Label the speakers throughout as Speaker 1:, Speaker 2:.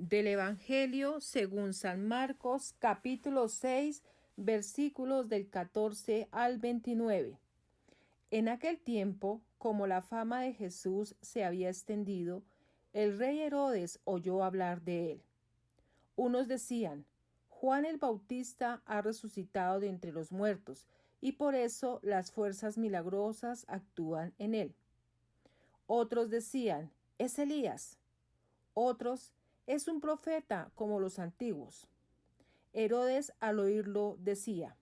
Speaker 1: Del Evangelio según San Marcos, capítulo 6, versículos del 14 al 29. En aquel tiempo, como la fama de Jesús se había extendido, el rey Herodes oyó hablar de él. Unos decían: Juan el Bautista ha resucitado de entre los muertos, y por eso las fuerzas milagrosas actúan en él. Otros decían: es Elías. Otros: es un profeta como los antiguos. Herodes, al oírlo, decía: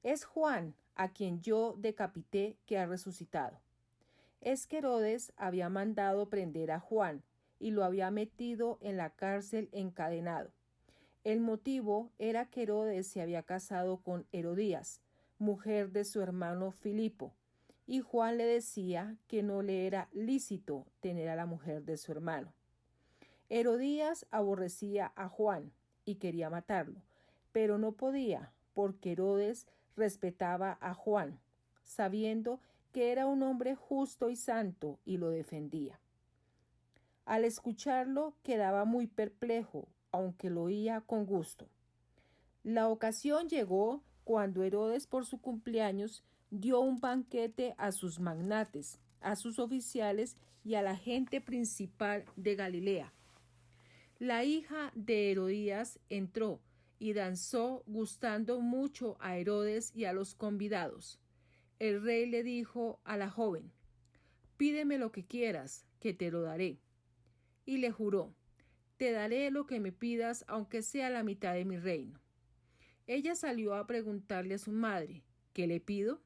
Speaker 1: es Juan, a quien yo decapité, que ha resucitado. Es que Herodes había mandado prender a Juan y lo había metido en la cárcel encadenado. El motivo era que Herodes se había casado con Herodías, mujer de su hermano Filipo, y Juan le decía que no le era lícito tener a la mujer de su hermano. Herodías aborrecía a Juan y quería matarlo, pero no podía, porque Herodes respetaba a Juan, sabiendo que era un hombre justo y santo, y lo defendía. Al escucharlo quedaba muy perplejo, aunque lo oía con gusto. La ocasión llegó cuando Herodes, por su cumpleaños, dio un banquete a sus magnates, a sus oficiales y a la gente principal de Galilea. La hija de Herodías entró y danzó, gustando mucho a Herodes y a los convidados. El rey le dijo a la joven: pídeme lo que quieras, que te lo daré. Y le juró: te daré lo que me pidas, aunque sea la mitad de mi reino. Ella salió a preguntarle a su madre: ¿qué le pido?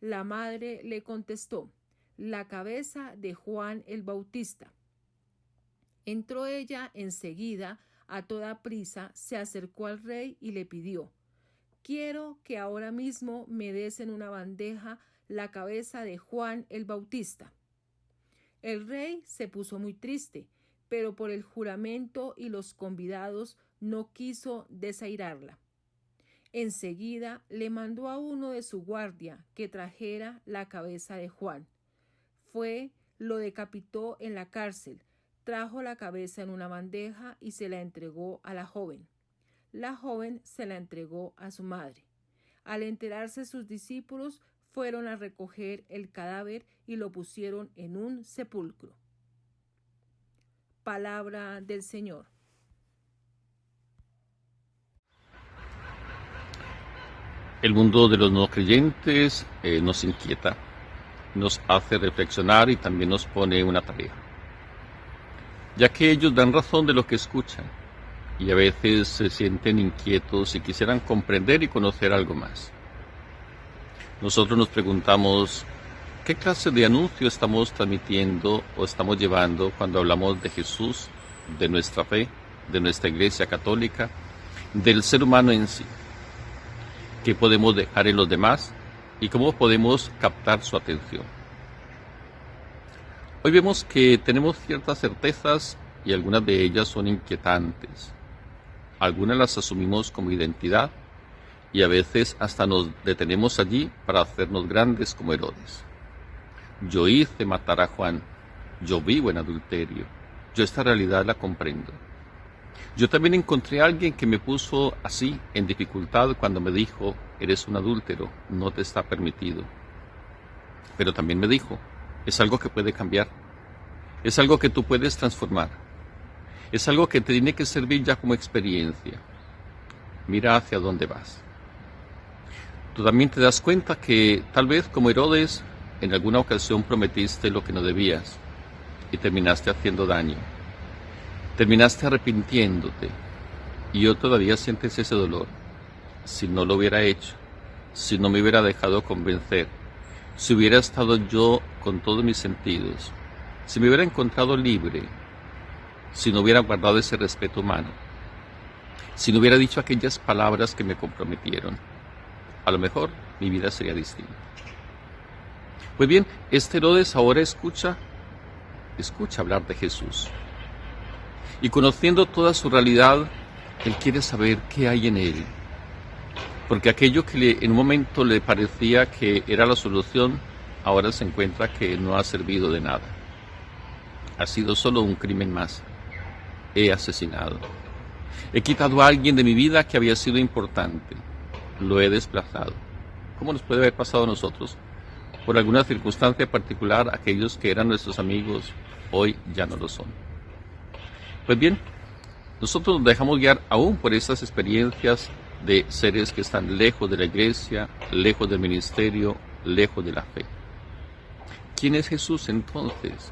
Speaker 1: La madre le contestó: la cabeza de Juan el Bautista. Entró ella enseguida, a toda prisa, se acercó al rey y le pidió: quiero que ahora mismo me des en una bandeja la cabeza de Juan el Bautista. El rey se puso muy triste, pero por el juramento y los convidados no quiso desairarla. Enseguida le mandó a uno de su guardia que trajera la cabeza de Juan. Fue, lo decapitó en la cárcel, trajo la cabeza en una bandeja y se la entregó a la joven. La joven se la entregó a su madre. Al enterarse sus discípulos, fueron a recoger el cadáver y lo pusieron en un sepulcro. Palabra del Señor.
Speaker 2: El mundo de los no creyentes nos inquieta, nos hace reflexionar y también nos pone una tarea, ya que ellos dan razón de lo que escuchan y a veces se sienten inquietos y quisieran comprender y conocer algo más. Nosotros nos preguntamos: ¿qué clase de anuncio estamos transmitiendo o estamos llevando cuando hablamos de Jesús, de nuestra fe, de nuestra Iglesia Católica, del ser humano en sí? ¿Qué podemos dejar en los demás y cómo podemos captar su atención? Hoy vemos que tenemos ciertas certezas y algunas de ellas son inquietantes. Algunas las asumimos como identidad y a veces hasta nos detenemos allí para hacernos grandes como Herodes. Yo hice matar a Juan, yo vivo en adulterio, yo esta realidad la comprendo. Yo también encontré a alguien que me puso así en dificultad cuando me dijo: eres un adúltero, no te está permitido. Pero también me dijo: es algo que puede cambiar, es algo que tú puedes transformar, es algo que te tiene que servir ya como experiencia. Mira hacia dónde vas. Tú también te das cuenta que tal vez como Herodes en alguna ocasión prometiste lo que no debías y terminaste haciendo daño. Terminaste arrepintiéndote y hoy todavía sientes ese dolor. Si no lo hubiera hecho, si no me hubiera dejado convencer, si hubiera estado yo con todos mis sentidos, si me hubiera encontrado libre, si no hubiera guardado ese respeto humano, si no hubiera dicho aquellas palabras que me comprometieron, a lo mejor mi vida sería distinta. Pues bien, este Herodes ahora escucha hablar de Jesús. Y conociendo toda su realidad, él quiere saber qué hay en él. Porque aquello que en un momento le parecía que era la solución, ahora se encuentra que no ha servido de nada. Ha sido solo un crimen más. he asesinado. He quitado a alguien de mi vida que había sido importante. Lo he desplazado. ¿Cómo nos puede haber pasado a nosotros? Por alguna circunstancia particular, aquellos que eran nuestros amigos hoy ya no lo son. Pues bien, nosotros nos dejamos guiar aún por estas experiencias de seres que están lejos de la iglesia, lejos del ministerio, lejos de la fe. ¿Quién es Jesús entonces?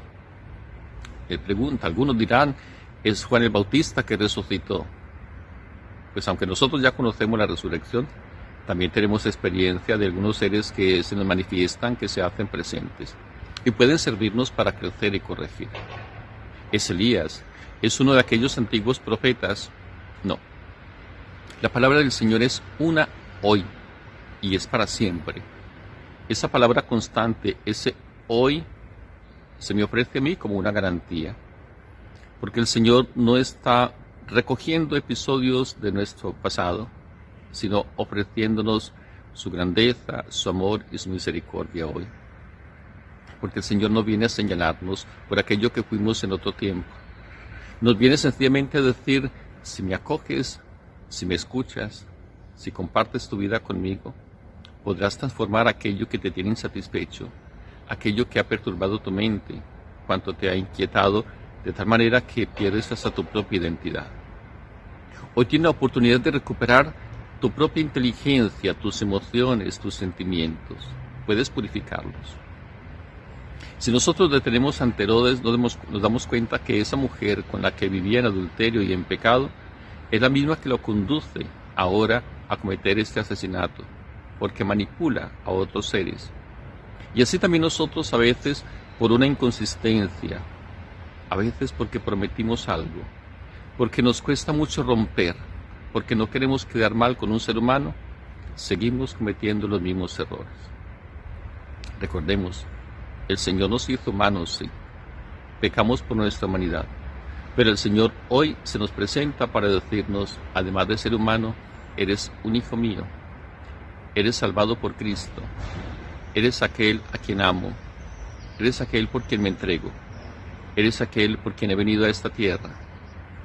Speaker 2: Él pregunta, algunos dirán, es Juan el Bautista que resucitó. Pues aunque nosotros ya conocemos la resurrección, también tenemos experiencia de algunos seres que se nos manifiestan, que se hacen presentes y pueden servirnos para crecer y corregir. ¿Es Elías? ¿Es uno de aquellos antiguos profetas? No. La palabra del Señor es una hoy y es para siempre. Esa palabra constante, ese hoy, se me ofrece a mí como una garantía, porque el Señor no está recogiendo episodios de nuestro pasado, sino ofreciéndonos su grandeza, su amor y su misericordia hoy. Porque el Señor no viene a señalarnos por aquello que fuimos en otro tiempo. Nos viene sencillamente a decir, si me acoges, si me escuchas, si compartes tu vida conmigo, podrás transformar aquello que te tiene insatisfecho, aquello que ha perturbado tu mente, cuanto te ha inquietado, de tal manera que pierdes hasta tu propia identidad. Hoy tienes la oportunidad de recuperar tu propia inteligencia, tus emociones, tus sentimientos. Puedes purificarlos. Si nosotros detenemos ante Herodes, nos damos cuenta que esa mujer con la que vivía en adulterio y en pecado es la misma que lo conduce ahora a cometer este asesinato, porque manipula a otros seres. Y así también nosotros a veces por una inconsistencia, a veces porque prometimos algo, porque nos cuesta mucho romper, porque no queremos quedar mal con un ser humano, seguimos cometiendo los mismos errores. Recordemos, el Señor nos hizo humanos, sí, pecamos por nuestra humanidad, pero el Señor hoy se nos presenta para decirnos, además de ser humano, eres un hijo mío, eres salvado por Cristo, eres aquel a quien amo, eres aquel por quien me entrego, eres aquel por quien he venido a esta tierra,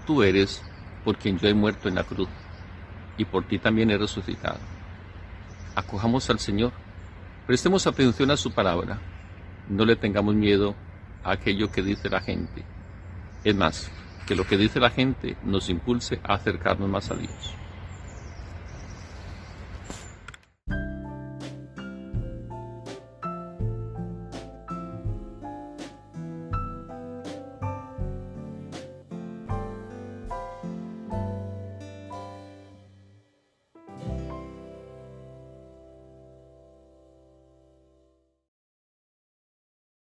Speaker 2: tú eres por quien yo he muerto en la cruz, y por ti también he resucitado. Acojamos al Señor, prestemos atención a su palabra, no le tengamos miedo a aquello que dice la gente. Es más, que lo que dice la gente nos impulse a acercarnos más a Dios.